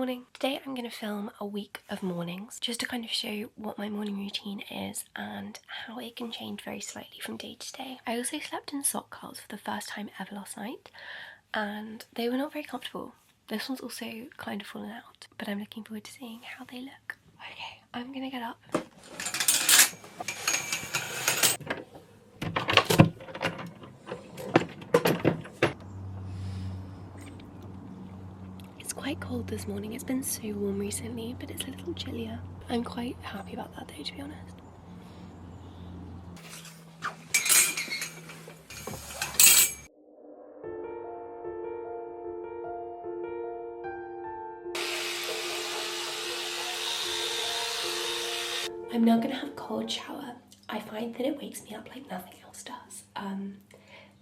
morning. Today I'm going to film a week of mornings just to kind of show what my morning routine is and how it can change very slightly from day to day. I also slept in sock curls for the first time ever last night and they were not very comfortable. This one's also kind of fallen out, but I'm looking forward to seeing how they look. Okay, I'm gonna get up. It's quite cold this morning. It's been so warm recently, but it's a little chillier. I'm quite happy about that though, to be honest. I'm now gonna have a cold shower. I find that it wakes me up like nothing else does.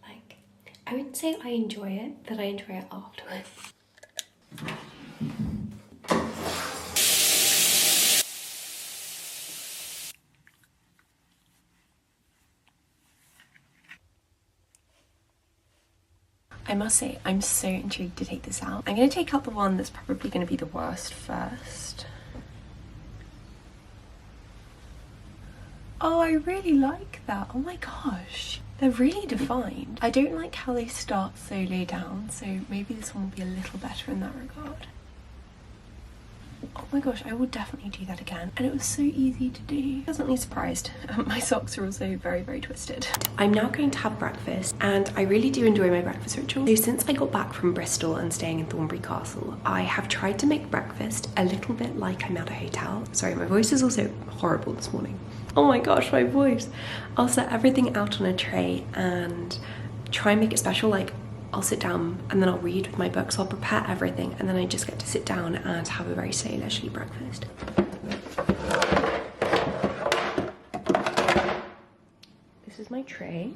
Like, I wouldn't say I enjoy it, but I enjoy it afterwards. I must say, I'm so intrigued to take this out. I'm gonna take out the one that's probably gonna be the worst first. Oh, I really like that. Oh my gosh. They're really defined. I don't like how they start so low down, so maybe this one will be a little better in that regard. Oh my gosh, I will definitely do that again. And it was so easy to do. Pleasantly surprised. My socks are also very, very twisted. I'm now going to have breakfast and I really do enjoy my breakfast ritual. So since I got back from Bristol and staying in Thornbury Castle, I have tried to make breakfast a little bit like I'm at a hotel. Sorry, my voice is also horrible this morning. Oh my gosh, my voice. I'll set everything out on a tray and try and make it special. Like, I'll sit down and then I'll read with my book. So I'll prepare everything and then I just get to sit down and have a very slow, leisurely breakfast. This is my tray.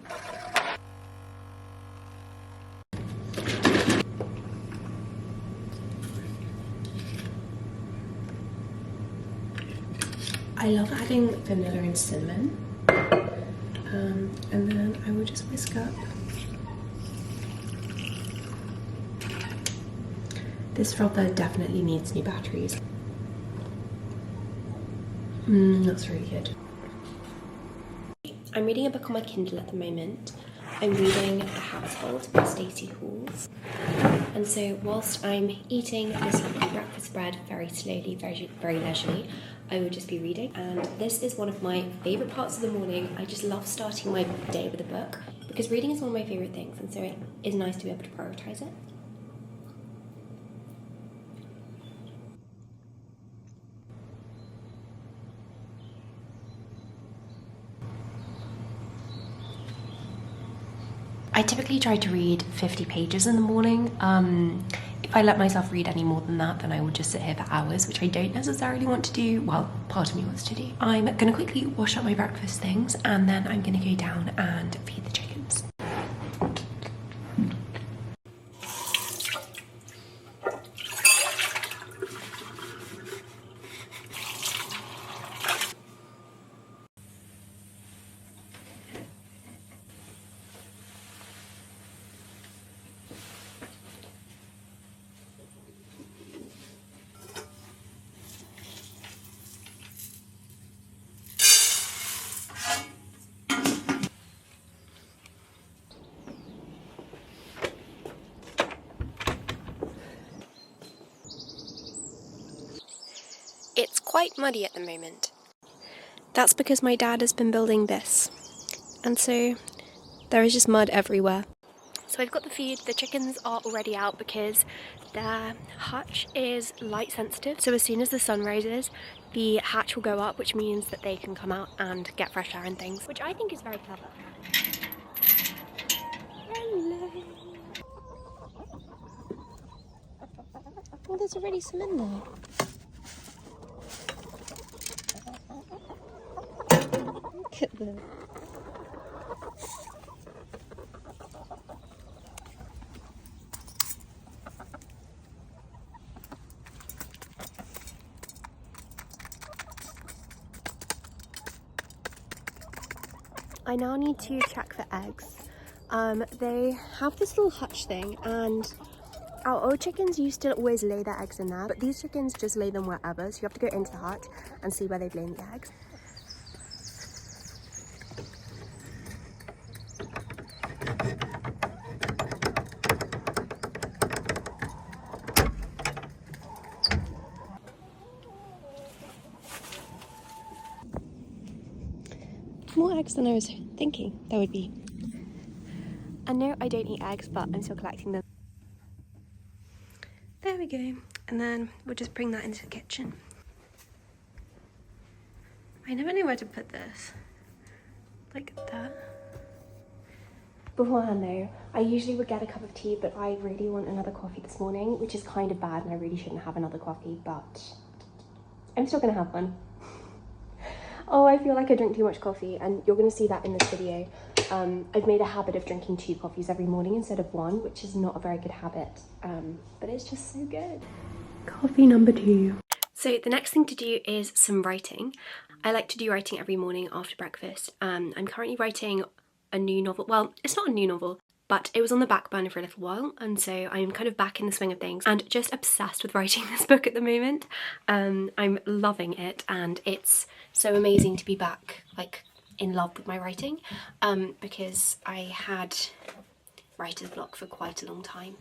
I love adding vanilla and cinnamon. And then I will just whisk up. This frother definitely needs new batteries. That's really good. I'm reading a book on my Kindle at the moment. I'm reading The Household by Stacey Halls. And so whilst I'm eating this lovely breakfast bread very slowly, very leisurely, I will just be reading. And this is one of my favourite parts of the morning. I just love starting my day with a book because reading is one of my favourite things, and so it is nice to be able to prioritise it. I typically try to read 50 pages in the morning. If I let myself read any more than that, then I will just sit here for hours, which I don't necessarily want to do. Well, part of me wants to do. I'm gonna quickly wash up my breakfast things and then I'm gonna go down and feed the chickens. It's quite muddy at the moment. That's because my dad has been building this. And so there is just mud everywhere. So I've got the feed. The chickens are already out because their hatch is light sensitive. So as soon as the sun rises, the hatch will go up, which means that they can come out and get fresh air and things, which I think is very clever. Hello. Oh, there's already some in there. Look at them. I now need to check for eggs. They have this little hutch thing and Our old chickens used to always lay their eggs in there, but these chickens just lay them wherever, so you have to go into the hutch and see where they've laid the eggs. More eggs than I was thinking there would be. And no, I don't eat eggs, but I'm still collecting them. There we go. And then we'll just bring that into the kitchen. I never know where to put this. Like that. Beforehand though, I usually would get a cup of tea, but I really want another coffee this morning, which is kind of bad and I really shouldn't have another coffee, but I'm still gonna have one. Oh, I feel like I drink too much coffee, and you're going to see that in this video. I've made a habit of drinking 2 coffees every morning instead of 1, which is not a very good habit, but it's just so good. Coffee number 2. So the next thing to do is some writing. I like to do writing every morning after breakfast. I'm currently writing a new novel. Well, it's not a new novel, but it was on the back burner for a little while, and so I'm kind of back in the swing of things and just obsessed with writing this book at the moment. I'm loving it, and it's so amazing to be back, like, in love with my writing, because I had writer's block for quite a long time.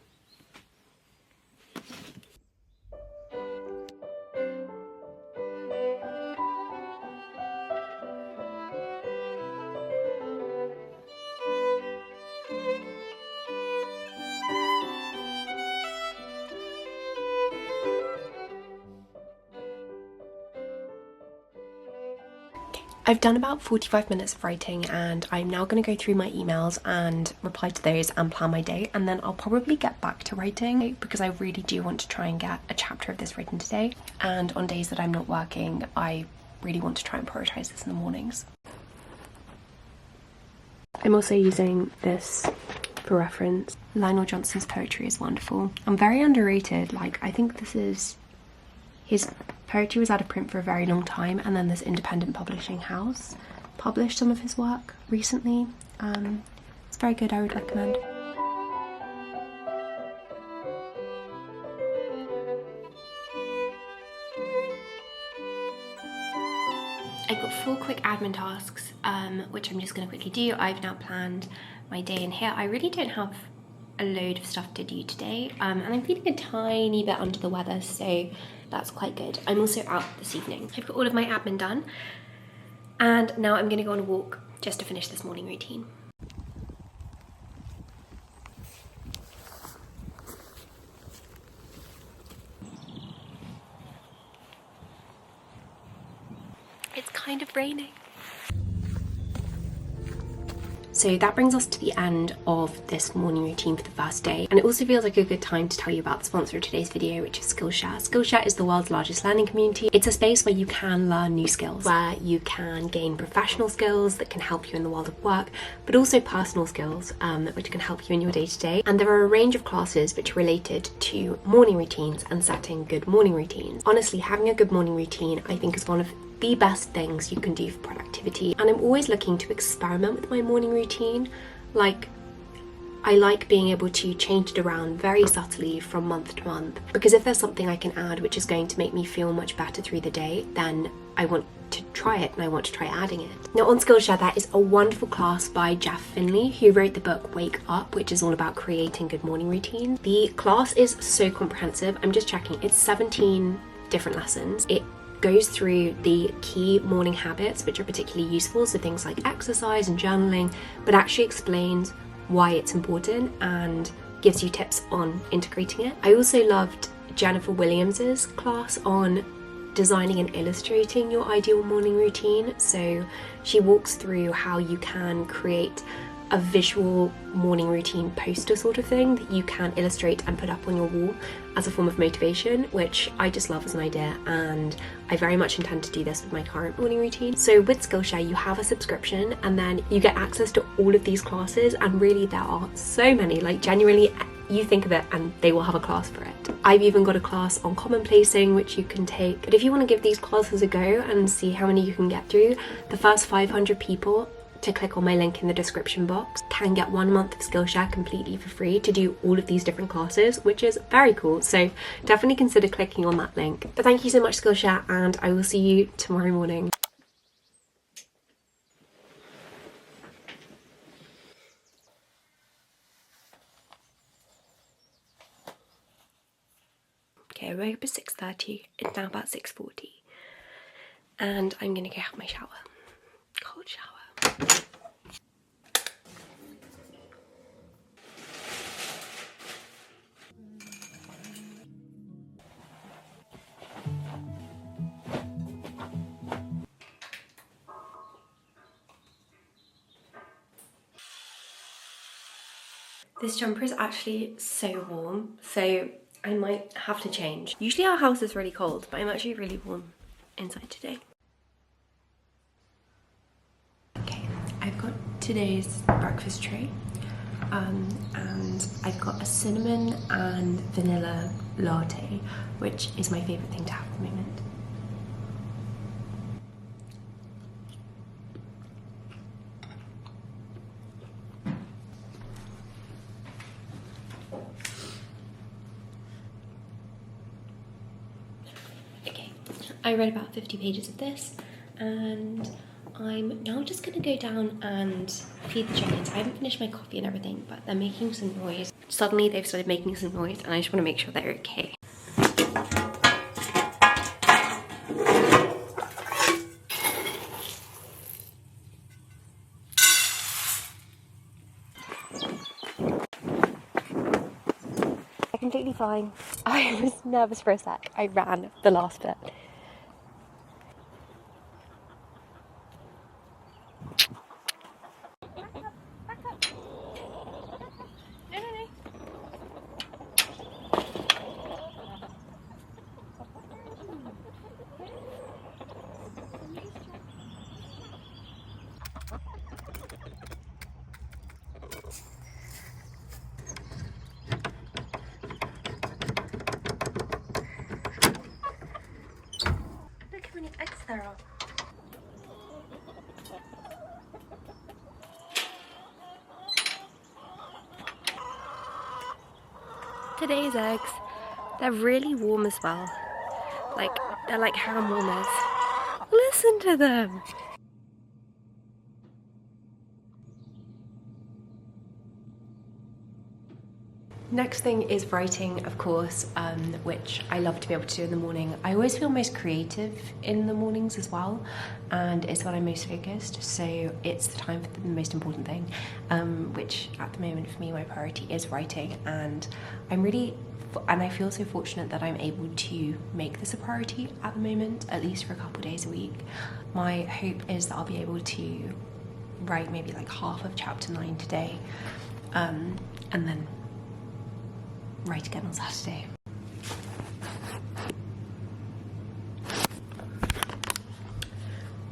I've done about 45 minutes of writing, and I'm now going to go through my emails and reply to those and plan my day, and then I'll probably get back to writing because I really do want to try and get a chapter of this written today, and on days that I'm not working I really want to try and prioritise this in the mornings. I'm also using this for reference. Lionel Johnson's poetry is wonderful and very underrated. Like, I think this is his poetry was out of print for a very long time, and then this independent publishing house published some of his work recently. It's very good, I would recommend. I've got 4 quick admin tasks, which I'm just going to quickly do. I've now planned my day in here. I really don't have a load of stuff to do today, and I'm feeling a tiny bit under the weather, so that's quite good. I'm also out this evening. I've got all of my admin done, and now I'm going to go on a walk just to finish this morning routine. It's kind of raining. So that brings us to the end of this morning routine for the first day, and it also feels like a good time to tell you about the sponsor of today's video, which is Skillshare. Skillshare is the world's largest learning community. It's a space where you can learn new skills, where you can gain professional skills that can help you in the world of work, but also personal skills which can help you in your day-to-day. And there are a range of classes which are related to morning routines and setting good morning routines. Honestly, having a good morning routine I think is one of the best things you can do for productivity, and I'm always looking to experiment with my morning routine. Like, I like being able to change it around very subtly from month to month, because if there's something I can add which is going to make me feel much better through the day, then I want to try it and I want to try adding it. Now on Skillshare there is a wonderful class by Jeff Finley, who wrote the book Wake Up, which is all about creating good morning routines. The class is so comprehensive. I'm just checking, it's 17 different lessons. It goes through the key morning habits which are particularly useful, so things like exercise and journaling, but actually explains why it's important and gives you tips on integrating it. I also loved Jennifer Williams's class on designing and illustrating your ideal morning routine. So she walks through how you can create a visual morning routine poster sort of thing that you can illustrate and put up on your wall as a form of motivation, which I just love as an idea, and I very much intend to do this with my current morning routine. So with Skillshare you have a subscription and then you get access to all of these classes, and really there are so many, like genuinely you think of it and they will have a class for it. I've even got a class on commonplacing which you can take, but if you want to give these classes a go and see how many you can get through, the first 500 people to click on my link in the description box can get 1 month of Skillshare completely for free to do all of these different classes, which is very cool. So definitely consider clicking on that link. But thank you so much, Skillshare, and I will see you tomorrow morning. Okay, I woke up at 6:30, it's now about 6:40, and I'm gonna go have my shower. Cold shower. This jumper is actually so warm, so I might have to change. Usually our house is really cold, but I'm actually really warm inside today. Okay, I've got today's breakfast tray, and I've got a cinnamon and vanilla latte, which is my favourite thing to have at the moment. Okay, I read about 50 pages of this, and I'm now just gonna go down and feed the chickens. I haven't finished my coffee and everything, but they're making some noise. Suddenly they've started making some noise, and I just wanna make sure they're okay. Completely fine. I was nervous for a sec. I ran the last bit. Look how many eggs there are. Today's eggs, they're really warm as well. Like, they're like hand warmers. Listen to them. Next thing is writing, of course, which I love to be able to do in the morning. I always feel most creative in the mornings as well, and it's when I'm most focused, so it's the time for the most important thing, which at the moment for me, my priority is writing, and I feel so fortunate that I'm able to make this a priority at the moment, at least for a couple of days a week. My hope is that I'll be able to write maybe like half of chapter 9 today, and then write again on Saturday.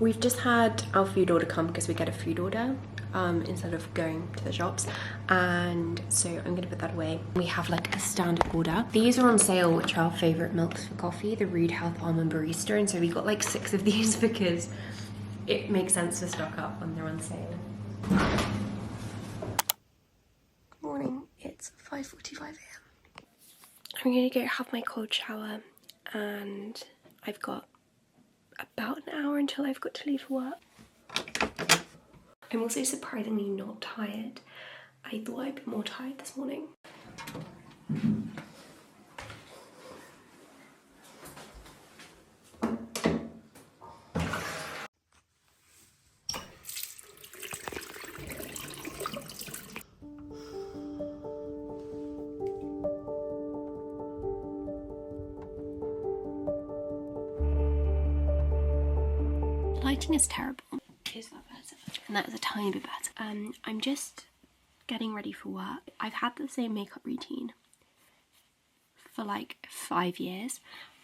We've just had our food order come because we get a food order instead of going to the shops, and so I'm gonna put that away. We have like a standard order. These are on sale, which are our favourite milks for coffee, the Rude Health Almond Barista, and so we got like 6 of these because it makes sense to stock up when they're on sale. Good morning, it's 5:45 a.m. I'm gonna go have my cold shower, and I've got about an hour until I've got to leave for work. I'm also surprisingly not tired. I thought I'd be more tired this morning. Lighting is terrible. Is that better? And that is a tiny bit better. I'm just getting ready for work. I've had the same makeup routine for like 5 years,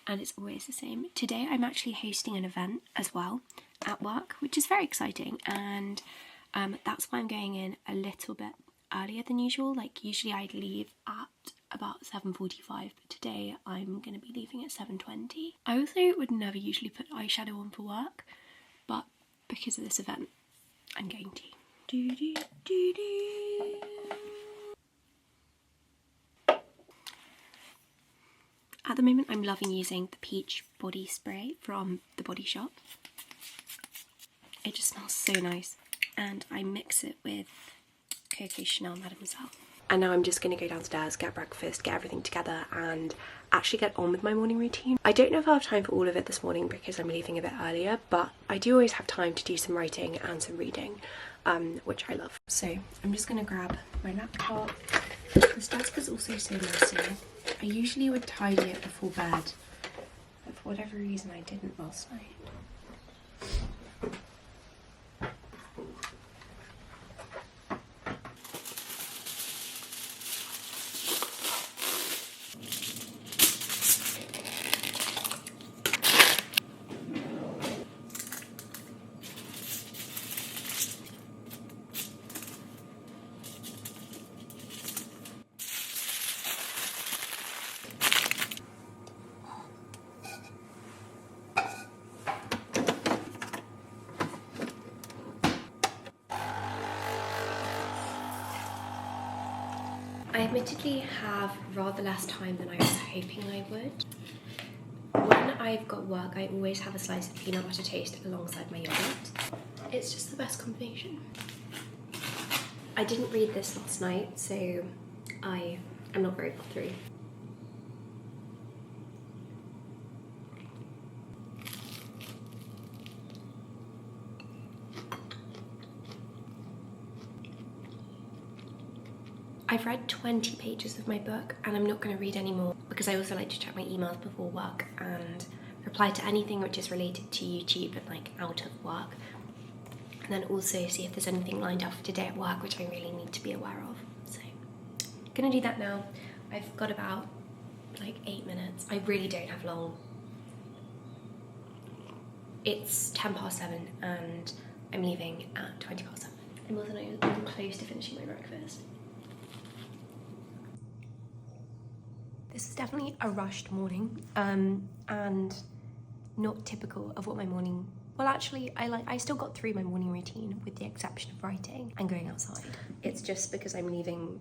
and it's always the same. Today I'm actually hosting an event as well at work, which is very exciting, and that's why I'm going in a little bit earlier than usual. Like usually I'd leave at about 7:45, but today I'm going to be leaving at 7:20. I also would never usually put eyeshadow on for work, but because of this event, I'm going to. Do, do, do, do. At the moment, I'm loving using the peach body spray from The Body Shop. It just smells so nice. And I mix it with Coco Chanel Mademoiselle. And now I'm just going to go downstairs, get breakfast, get everything together and actually get on with my morning routine. I don't know if I'll have time for all of it this morning because I'm leaving a bit earlier, but I do always have time to do some writing and some reading, which I love. So I'm just going to grab my laptop. This desk is also so messy. I usually would tidy it before bed, but for whatever reason I didn't last night. I admittedly have rather less time than I was hoping I would. When I've got work, I always have a slice of peanut butter toast alongside my yogurt. It's just the best combination. I didn't read this last night, so I am not very far through. I've read 20 pages of my book and I'm not going to read any more because I also like to check my emails before work and reply to anything which is related to YouTube and like out of work. And then also see if there's anything lined up for today at work which I really need to be aware of. So I'm going to do that now. I've got about like 8 minutes. I really don't have long. It's 7:10 and I'm leaving at 7:20. I'm also not close to finishing my breakfast. This is definitely a rushed morning, and not typical of what my morning. Well, actually, I still got through my morning routine with the exception of writing and going outside. It's just because I'm leaving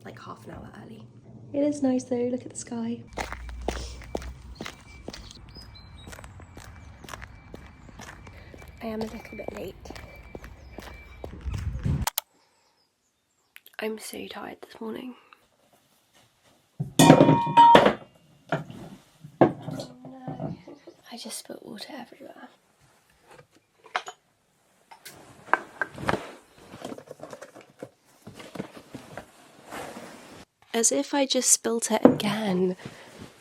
like half an hour early. It is nice though. Look at the sky. I am a little bit late. I'm so tired this morning. I just spilled water everywhere. As if I just spilt it again.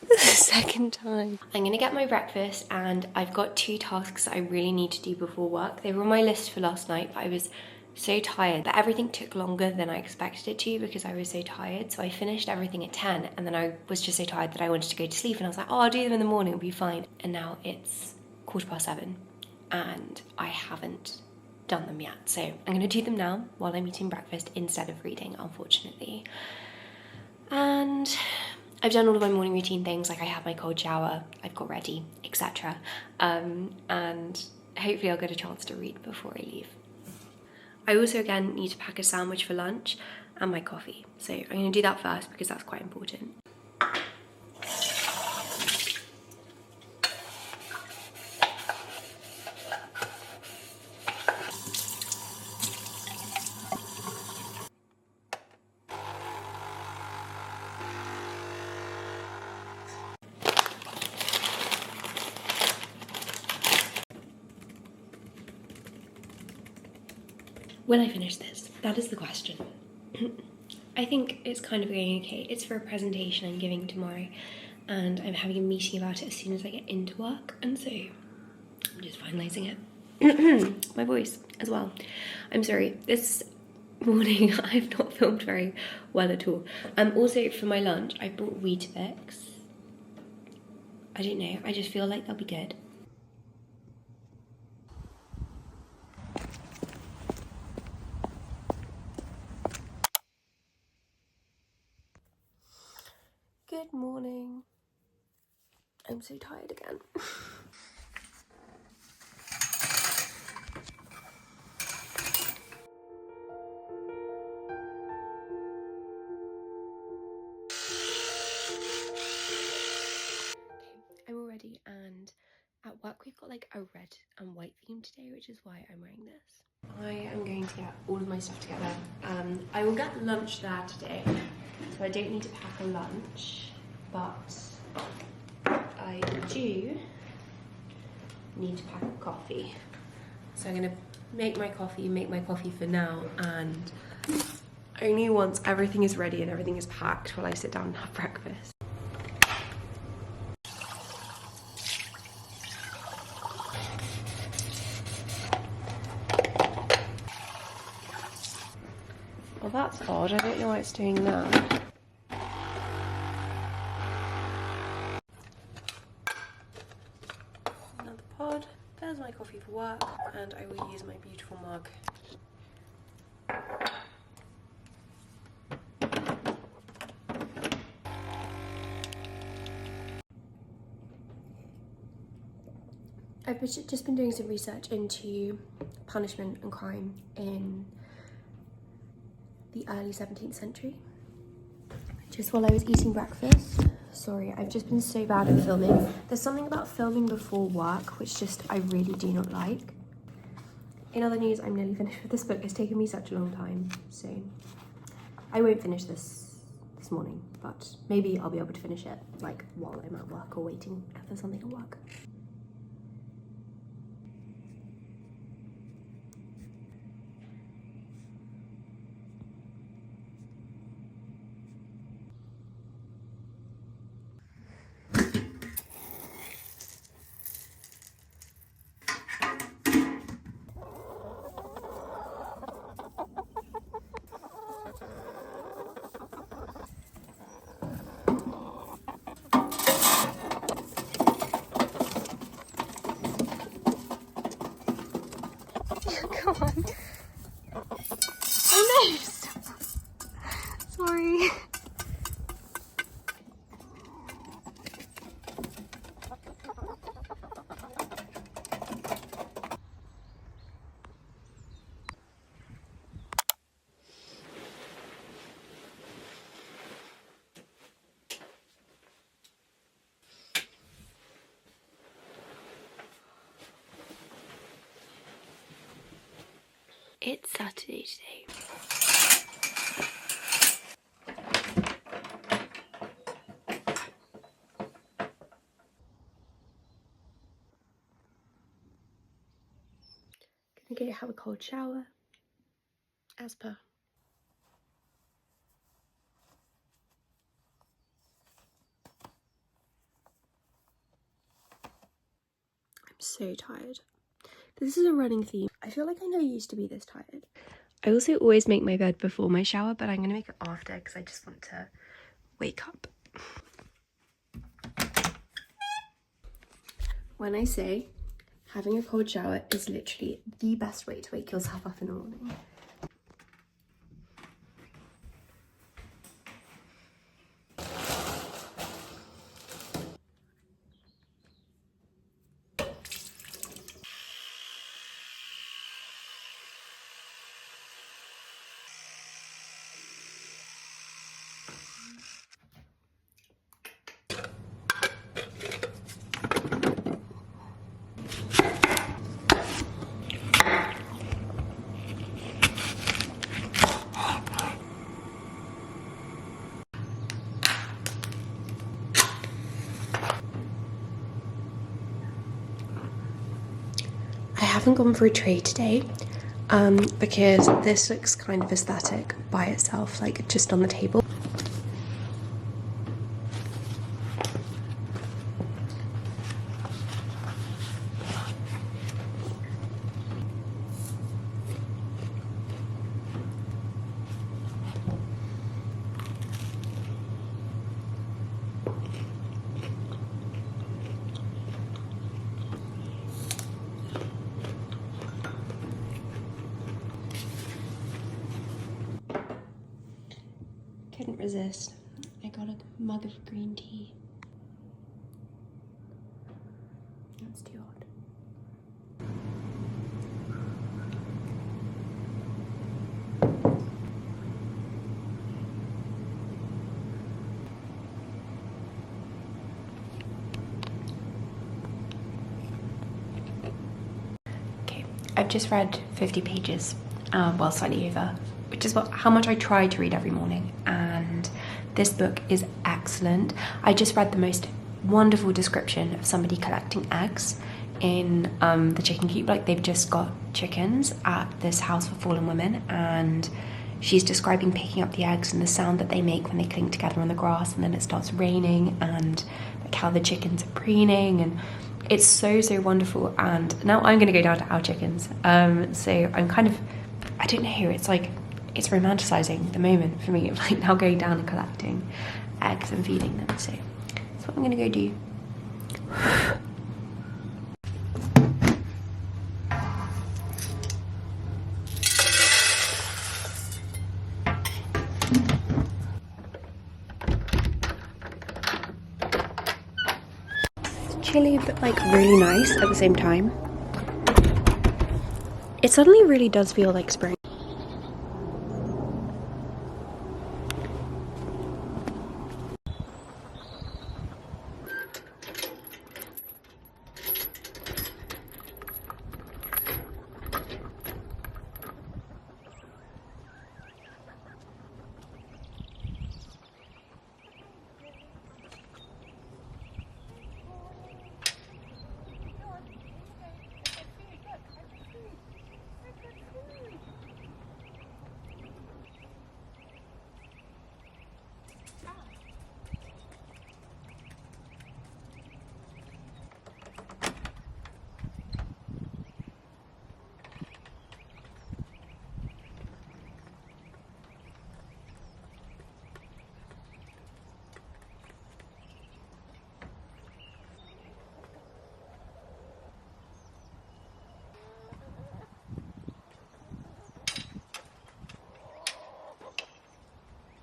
The second time. I'm gonna get my breakfast and I've got 2 tasks that I really need to do before work. They were on my list for last night, but I was so tired that everything took longer than I expected it to because I was so tired. So I finished everything at 10 and then I was just so tired that I wanted to go to sleep and I was like, oh, I'll do them in the morning, it'll be fine. And now it's 7:15 and I haven't done them yet. So I'm gonna do them now while I'm eating breakfast instead of reading, unfortunately. And I've done all of my morning routine things, like I had my cold shower, I've got ready, etc. And hopefully I'll get a chance to read before I leave. I also again need to pack a sandwich for lunch and my coffee. So I'm going to do that first because that's quite important. Will I finish this? That is the question. I think it's kind of going okay. It's for a presentation I'm giving tomorrow and I'm having a meeting about it as soon as I get into work, and so I'm just finalising it. My voice as well. I'm sorry, this morning I've not filmed very well at all. Also for my lunch I brought Weetabix. I don't know, I just feel like they'll be good. Good morning. I'm so tired again. a red and white theme today, which is why I'm wearing this. I am going to get all of my stuff together. I will get lunch there today, so I don't need to pack a lunch, but I do need to pack a coffee. So I'm gonna make my coffee for now, and only once everything is ready and everything is packed will I sit down and have breakfast. Well, that's odd. I don't know why it's doing that. Another pod. There's my coffee for work, and I will use my beautiful mug. I've just been doing some research into punishment and crime in the early 17th century. Just while I was eating breakfast. Sorry, I've just been so bad at filming. There's something about filming before work which just I really do not like. In other news, I'm nearly finished with this book. It's taken me such a long time, so I won't finish this morning, but maybe I'll be able to finish it like while I'm at work or waiting for something at work. Come on. Oh no! Sorry. It's Saturday today. Gonna go have a cold shower, as per. I'm so tired. This is a running theme. I feel like I never used to be this tired. I also always make my bed before my shower, but I'm gonna make it after because I just want to wake up. When I say having a cold shower is literally the best way to wake yourself up in the morning. I haven't gone for a tray today because this looks kind of aesthetic by itself, like just on the table. Couldn't resist. I got a mug of green tea. That's too hot. just read 50 pages, well, slightly over, which is how much I try to read every morning, and this book is excellent. I just read the most wonderful description of somebody collecting eggs in the chicken coop. Like, they've just got chickens at this house for fallen women, and she's describing picking up the eggs and the sound that they make when they clink together on the grass, and then it starts raining, and like how the chickens are preening, and it's so wonderful. And now I'm gonna go down to our chickens, so I'm kind of, I don't know, it's like, it's romanticizing the moment for me of like now going down and collecting eggs and feeding them. So that's what I'm gonna go do. It's chilly but like really nice at the same time. It suddenly really does feel like spring.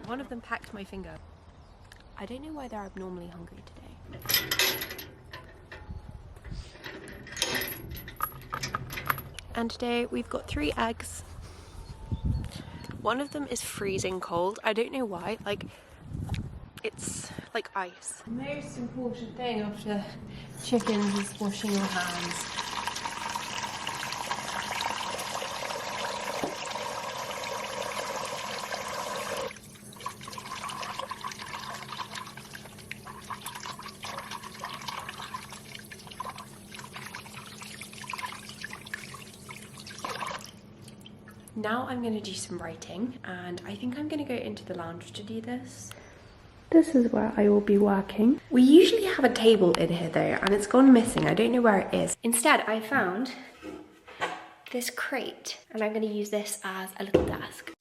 One of them packed my finger. I don't know why they're abnormally hungry today. And today we've got 3 eggs. One of them is freezing cold. I don't know why, like, it's like ice. The most important thing after chickens is washing your hands. Now I'm going to do some writing, and I think I'm going to go into the lounge to do this. This is where I will be working. We usually have a table in here though, and it's gone missing. I don't know where it is. Instead, I found this crate, and I'm going to use this as a little desk.